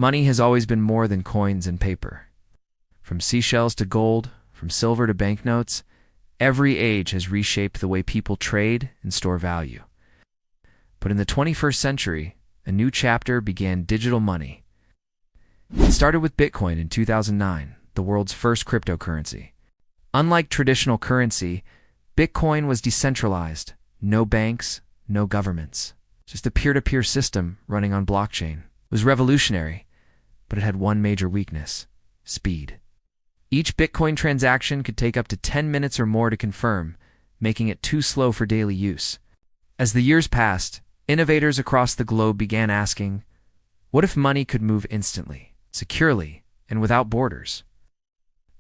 Money has always been more than coins and paper. From seashells to gold, from silver to banknotes, every age has reshaped the way people trade and store value. But in the 21st century, a new chapter began: digital money. It started with Bitcoin in 2009, the world's first cryptocurrency. Unlike traditional currency, Bitcoin was decentralized. No banks, no governments. Just a peer-to-peer system running on blockchain. It was revolutionary, but it had one major weakness: speed. Each Bitcoin transaction could take up to 10 minutes or more to confirm, making it too slow for daily use. As the years passed, innovators across the globe began asking, what if money could move instantly, securely, and without borders?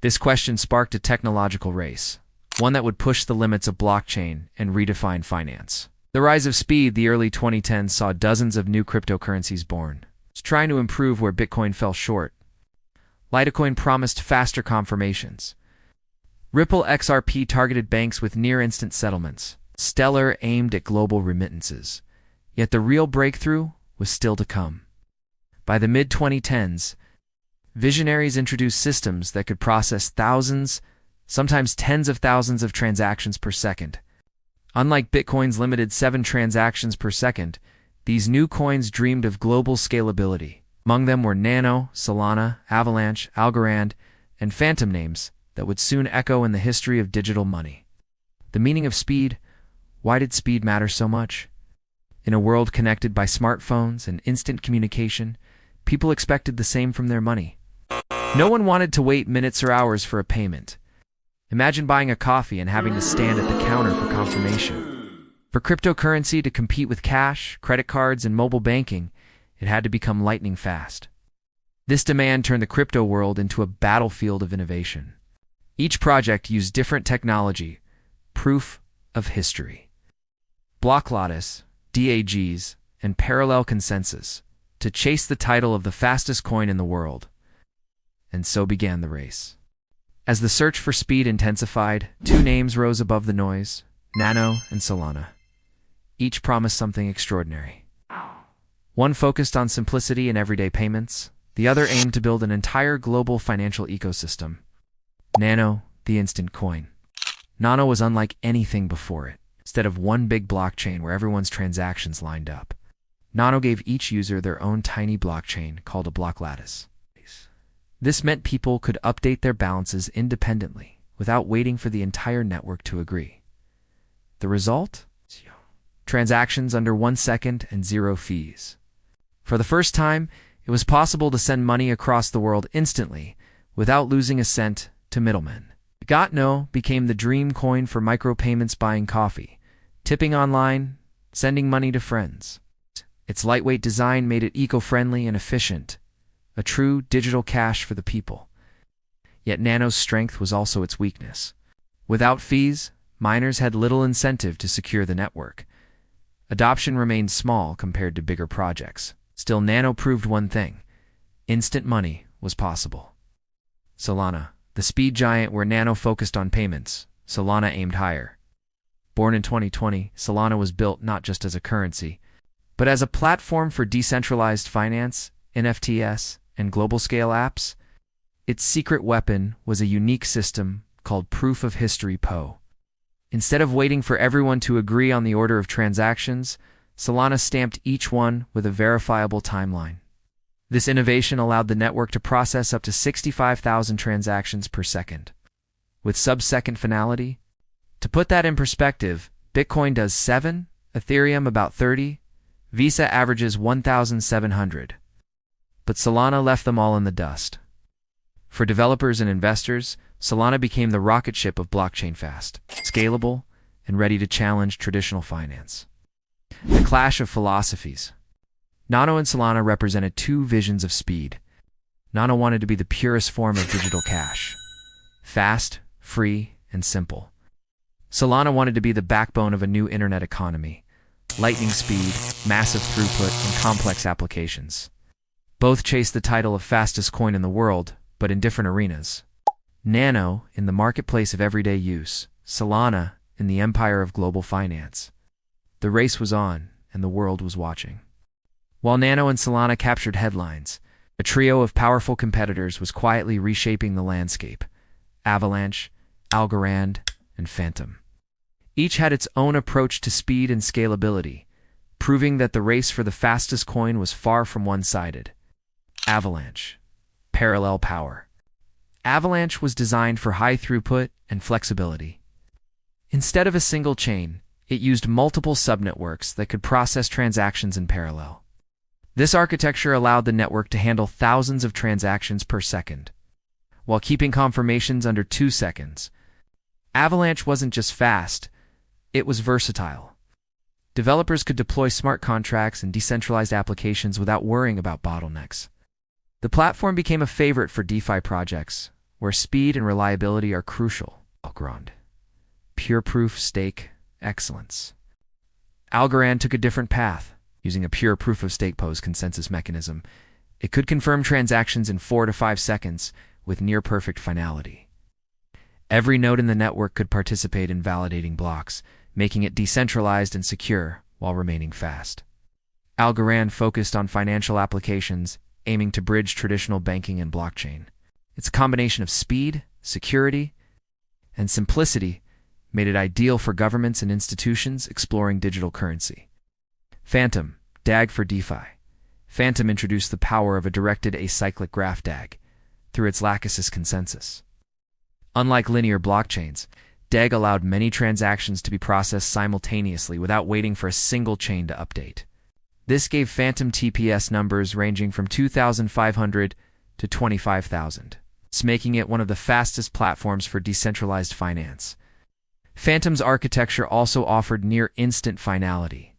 This question sparked a technological race, one that would push the limits of blockchain and redefine finance. The rise of speed, the early 2010s, saw dozens of new cryptocurrencies born, trying to improve where Bitcoin fell short. Litecoin promised faster confirmations. Ripple XRP targeted banks with near-instant settlements. Stellar aimed at global remittances. Yet the real breakthrough was still to come. By the mid-2010s, visionaries introduced systems that could process thousands, sometimes tens of thousands of transactions per second. Unlike Bitcoin's limited 7 transactions per second, these new coins dreamed of global scalability. Among them were Nano, Solana, Avalanche, Algorand, and Fantom, names that would soon echo in the history of digital money. The meaning of speed. Why did speed matter so much? In a world connected by smartphones and instant communication, people expected the same from their money. No one wanted to wait minutes or hours for a payment. Imagine buying a coffee and having to stand at the counter for confirmation. For cryptocurrency to compete with cash, credit cards, and mobile banking, it had to become lightning fast. This demand turned the crypto world into a battlefield of innovation. Each project used different technology, proof of history. Block lattice, DAGs, and parallel consensus to chase the title of the fastest coin in the world. And so began the race. As the search for speed intensified, 2 names rose above the noise: Nano and Solana. Each promised something extraordinary. One focused on simplicity and everyday payments. The other aimed to build an entire global financial ecosystem. Nano, the instant coin. Nano was unlike anything before it. Instead of one big blockchain where everyone's transactions lined up, Nano gave each user their own tiny blockchain called a block lattice. This meant people could update their balances independently without waiting for the entire network to agree. The result? Transactions under 1 second and 0 fees. For the first time, it was possible to send money across the world instantly without losing a cent to middlemen. Nano became the dream coin for micropayments, buying coffee, tipping online, sending money to friends. Its lightweight design made it eco-friendly and efficient, a true digital cash for the people. Yet Nano's strength was also its weakness. Without fees, miners had little incentive to secure the network. Adoption remained small compared to bigger projects. Still, Nano proved one thing: instant money was possible. Solana, the speed giant where Nano focused on payments, Solana aimed higher. Born in 2020, Solana was built not just as a currency, but as a platform for decentralized finance, NFTs, and global-scale apps. Its secret weapon was a unique system called Proof of History (POH). Instead of waiting for everyone to agree on the order of transactions, Solana stamped each one with a verifiable timeline. This innovation allowed the network to process up to 65,000 transactions per second, with sub-second finality. To put that in perspective, Bitcoin does 7, Ethereum about 30, Visa averages 1,700. But Solana left them all in the dust. For developers and investors, Solana became the rocket ship of blockchain: fast, scalable, and ready to challenge traditional finance. The clash of philosophies. Nano and Solana represented 2 visions of speed. Nano wanted to be the purest form of digital cash: fast, free, and simple. Solana wanted to be the backbone of a new internet economy: lightning speed, massive throughput, and complex applications. Both chased the title of fastest coin in the world, but in different arenas. Nano in the marketplace of everyday use, Solana in the empire of global finance. The race was on, and the world was watching. While Nano and Solana captured headlines, A trio of powerful competitors was quietly reshaping the landscape: Avalanche, Algorand, and Fantom. Each had its own approach to speed and scalability, proving that the race for the fastest coin was far from one-sided. Avalanche. Parallel power. Avalanche was designed for high throughput and flexibility. Instead of a single chain, it used multiple subnetworks that could process transactions in parallel. This architecture allowed the network to handle thousands of transactions per second, while keeping confirmations under 2 seconds. Avalanche wasn't just fast, it was versatile. Developers could deploy smart contracts and decentralized applications without worrying about bottlenecks. The platform became a favorite for DeFi projects, where speed and reliability are crucial. Algorand. Pure proof stake excellence. Algorand took a different path. Using a pure proof-of-stake POS consensus mechanism, it could confirm transactions in 4 to 5 seconds with near-perfect finality. Every node in the network could participate in validating blocks, making it decentralized and secure while remaining fast. Algorand focused on financial applications, aiming to bridge traditional banking and blockchain. Its combination of speed, security, and simplicity made it ideal for governments and institutions exploring digital currency. Fantom, DAG for DeFi. Fantom introduced the power of a directed acyclic graph DAG through its Lachesis consensus. Unlike linear blockchains, DAG allowed many transactions to be processed simultaneously without waiting for a single chain to update. This gave Fantom TPS numbers ranging from 2,500 to 25,000, making it one of the fastest platforms for decentralized finance. Fantom's architecture also offered near-instant finality,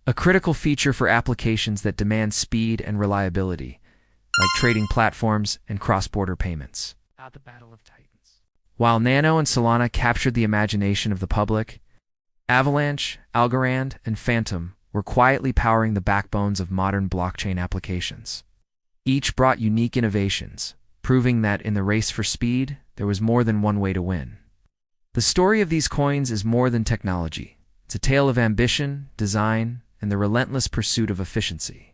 a critical feature for applications that demand speed and reliability, like trading platforms and cross-border payments. The Battle of Titans. While Nano and Solana captured the imagination of the public, Avalanche, Algorand, and Fantom were quietly powering the backbones of modern blockchain applications. Each brought unique innovations, proving that in the race for speed, there was more than one way to win. The story of these coins is more than technology. It's a tale of ambition, design, and the relentless pursuit of efficiency.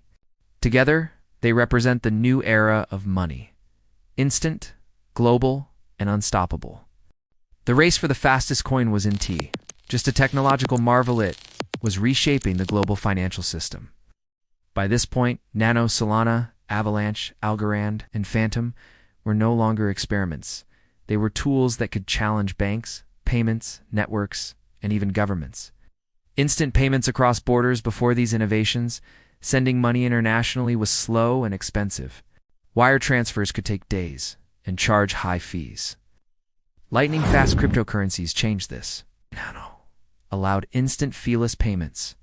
Together, they represent the new era of money: instant, global, and unstoppable. The race for the fastest coin was just a technological marvel. It was reshaping the global financial system. By this point, Nano, Solana, Avalanche, Algorand, and Fantom were no longer experiments. They were tools that could challenge banks, payments, networks, and even governments. Instant payments across borders. Before these innovations, sending money internationally was slow and expensive. Wire transfers could take days and charge high fees. Lightning-fast cryptocurrencies changed this. Nano allowed instant feeless payments.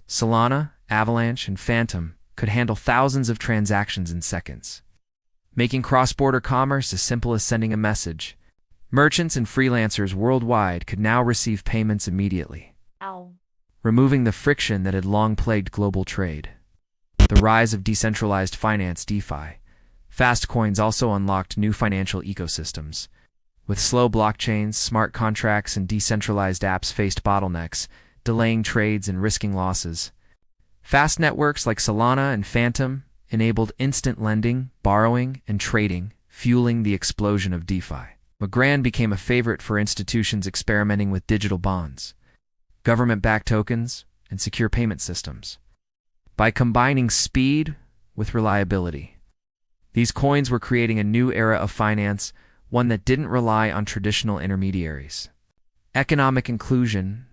Solana, Avalanche, and Fantom could handle thousands of transactions in seconds, making cross-border commerce as simple as sending a message. Merchants and freelancers worldwide could now receive payments immediately, removing the friction that had long plagued global trade. The rise of decentralized finance DeFi. Fast coins also unlocked new financial ecosystems. With slow blockchains, smart contracts, and decentralized apps faced bottlenecks, delaying trades and risking losses. Fast networks like Solana and Fantom enabled instant lending, borrowing, and trading, fueling the explosion of DeFi. Algorand became a favorite for institutions experimenting with digital bonds, government-backed tokens, and secure payment systems. By combining speed with reliability, these coins were creating a new era of finance, one that didn't rely on traditional intermediaries. Economic inclusion.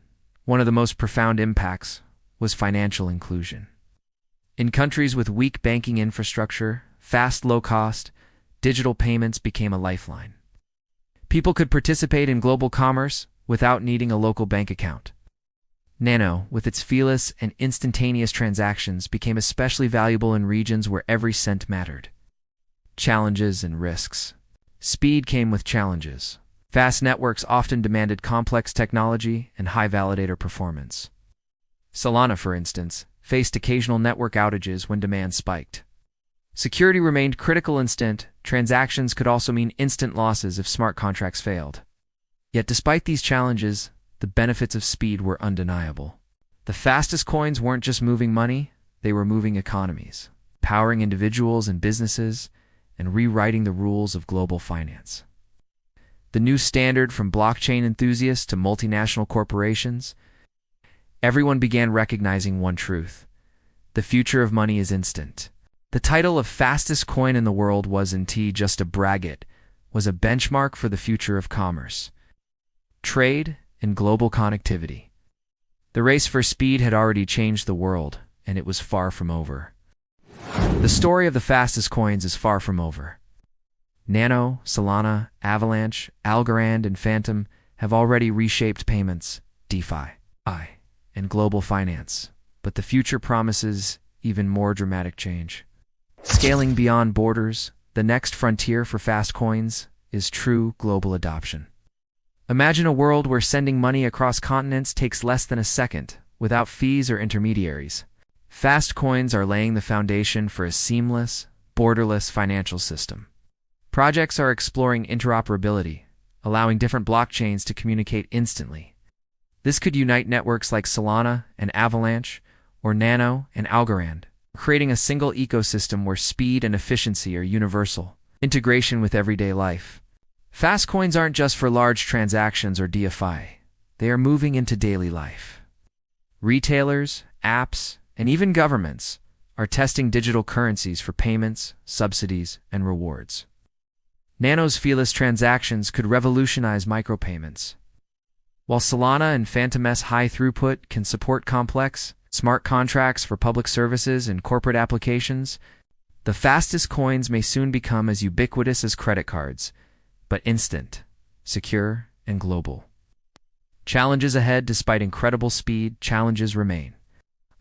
One of the most profound impacts was financial inclusion. In countries with weak banking infrastructure, fast, low-cost, digital payments became a lifeline. People could participate in global commerce without needing a local bank account. Nano, with its feeless and instantaneous transactions, became especially valuable in regions where every cent mattered. Challenges and risks. Speed came with challenges. Fast networks often demanded complex technology and high validator performance. Solana, for instance, faced occasional network outages when demand spiked. Security remained critical. Instant transactions could also mean instant losses if smart contracts failed. Yet despite these challenges, the benefits of speed were undeniable. The fastest coins weren't just moving money, they were moving economies. powering individuals and businesses, and rewriting the rules of global finance. The new standard from blockchain enthusiasts to multinational corporations, everyone began recognizing one truth: the future of money is instant. The title of fastest coin in the world wasn't just a braggart, was a benchmark for the future of commerce, trade, and global connectivity. The race for speed had already changed the world, and it was far from over. The story of the fastest coins is far from over. Nano, Solana, Avalanche, Algorand, and Fantom have already reshaped payments, DeFi, and global finance, but the future promises even more dramatic change. Scaling beyond borders, the next frontier for fast coins is true global adoption. Imagine a world where sending money across continents takes less than a second, without fees or intermediaries. Fast coins are laying the foundation for a seamless, borderless financial system. Projects are exploring interoperability, allowing different blockchains to communicate instantly. This could unite networks like Solana and Avalanche, or Nano and Algorand, creating a single ecosystem where speed and efficiency are universal. Integration with everyday life. Fast coins aren't just for large transactions or DeFi. They are moving into daily life. Retailers, apps, and even governments are testing digital currencies for payments, subsidies, and rewards. Nano's feeless transactions could revolutionize micropayments, while Solana and Fantom's high throughput can support complex, smart contracts for public services and corporate applications. The fastest coins may soon become as ubiquitous as credit cards, but instant, secure, and global. Challenges ahead. Despite incredible speed, challenges remain.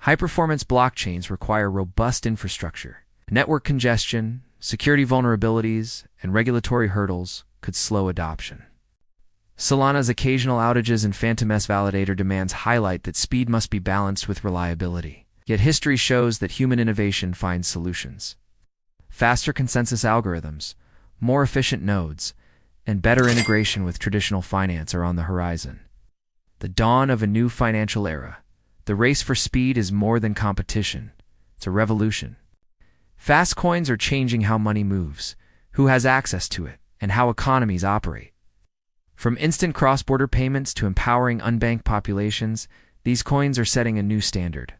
High-performance blockchains require robust infrastructure. Network congestion, security vulnerabilities, and regulatory hurdles could slow adoption. Solana's occasional outages and Fantom's validator demands highlight that speed must be balanced with reliability. Yet history shows that human innovation finds solutions. Faster consensus algorithms, more efficient nodes, and better integration with traditional finance are on the horizon. The dawn of a new financial era. The race for speed is more than competition. It's a revolution. Fast coins are changing how money moves, who has access to it, and how economies operate. From instant cross-border payments to empowering unbanked populations, these coins are setting a new standard.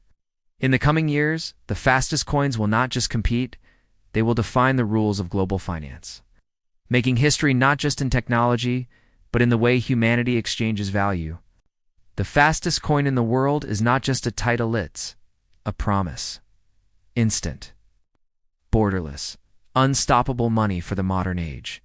In the coming years, the fastest coins will not just compete, they will define the rules of global finance, making history not just in technology, but in the way humanity exchanges value. The fastest coin in the world is not just a title, it's a promise. Instant, borderless, unstoppable money for the modern age.